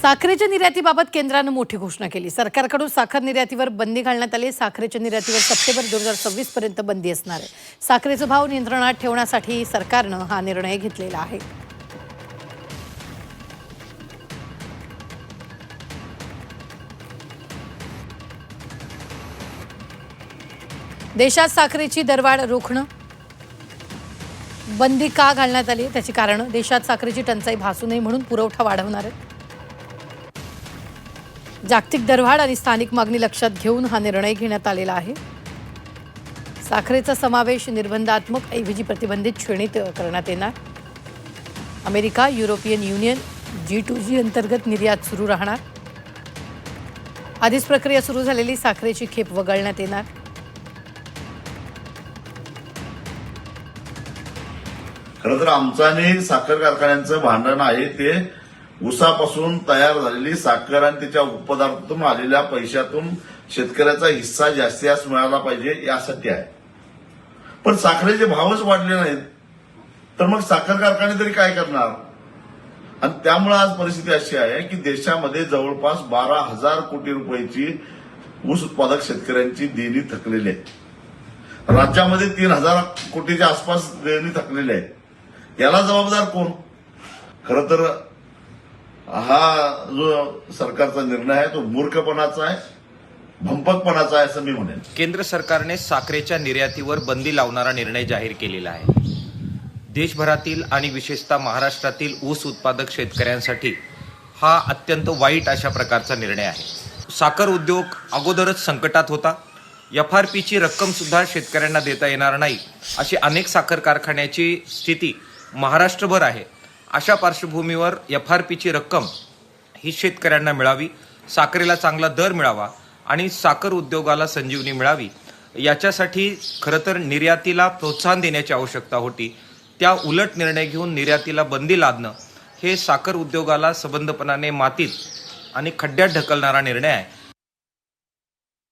साखरेच्या निर्यातीबाबत केंद्रानं मोठी घोषणा केली। सरकारकडून साखर निर्यातीवर बंदी घालण्यात आली। साखरेच्या निर्यातीवर सप्टेंबर 2026 पर्यंत बंदी असणार आहे। साखरेचे भाव नियंत्रणात ठेवण्यासाठी सरकारनं हा निर्णय घेतलेला आहे। देशात साखरेची दरवाढ रोखणं, बंदी का घालण्यात आली त्याची कारणं, देशात साखरेची टंचाई भासू नये म्हणून पुरवठा वाढवणार आहे। जागतिक दरवाढ आणि स्थानिक मागणी लक्षात घेऊन हा निर्णय घेण्यात आलेला आहे। साखरेचा समावेश निर्बंधात्मक ऐवजी प्रतिबंधित श्रेणीत करण्यात येणार। अमेरिका, युरोपियन युनियन, G2G अंतर्गत निर्यात सुरू राहणार। आधीच प्रक्रिया सुरू झालेली साखरेची खेप वगळण्यात येणार। खरं तर आमचं आणि साखर कारखान्यांचं भांडण आहे ते ऊसापासून तयार झालेली साखर आणि त्याच्या उपपदार्थातून आलेल्या पैशातून शेतकऱ्याचा हिस्सा जास्तीत मिळाला पाहिजे यासाठी आहे। पण साखरेचे भावच वाढले नाहीत तर मग साखर कारखाने तरी काय करणार? आणि त्यामुळे आज परिस्थिती अशी आहे की देशामध्ये जवळपास 12,000 कोटी रुपयाची ऊस उत्पादक शेतकऱ्यांची देणी थकलेली आहे। राज्यामध्ये 3,000 कोटीच्या आसपास देणी थकलेली आहे। याला जबाबदार कोण? खरं तर हा जो सरकारचा निर्णय आहे तो मूर्खपणाचा आहे, भंपकपणाचा आहे असं मी म्हणेन। केंद्र सरकारने साखरेच्या निर्यातीवर बंदी लावणारा निर्णय जाहीर केलेला आहे। देशभरातील आणि विशेषतः महाराष्ट्रातील ऊस उत्पादक शेतकऱ्यांसाठी हा अत्यंत वाईट अशा प्रकारचा निर्णय आहे। साखर उद्योग अगोदरच संकटात होता। FRPची रक्कम सुद्धा शेतकऱ्यांना देता येणार नाही अशी अनेक साखर कारखान्याची स्थिती महाराष्ट्रभर आहे। अशा पार्श्वभूमीवर FRPची रक्कम ही शेतकऱ्यांना मिळावी, साखरेला चांगला दर मिळावा आणि साखर उद्योगाला संजीवनी मिळावी याच्यासाठी खरं तर निर्यातीला प्रोत्साहन देण्याची आवश्यकता होती। त्या उलट निर्णय घेऊन निर्यातीला बंदी लादणं हे साखर उद्योगाला सबंधपणाने मातीत आणि खड्ड्यात ढकलणारा निर्णय आहे।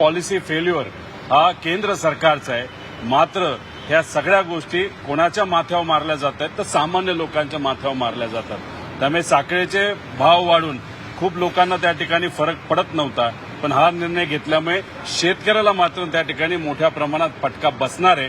पॉलिसी फेल्युअर हा केंद्र सरकारचा आहे, मात्र ह्या सगळ्या गोष्टी कोणाच्या माथ्यावर मारल्या जात आहेत तर सामान्य लोकांच्या माथ्यावर मारल्या जातात। त्यामुळे साखरेचे भाव वाढून खूप लोकांना त्या ठिकाणी फरक पडत नव्हता, पण हा निर्णय घेतल्यामुळे शेतकऱ्याला मात्र त्या ठिकाणी मोठ्या प्रमाणात फटका बसणार आहे।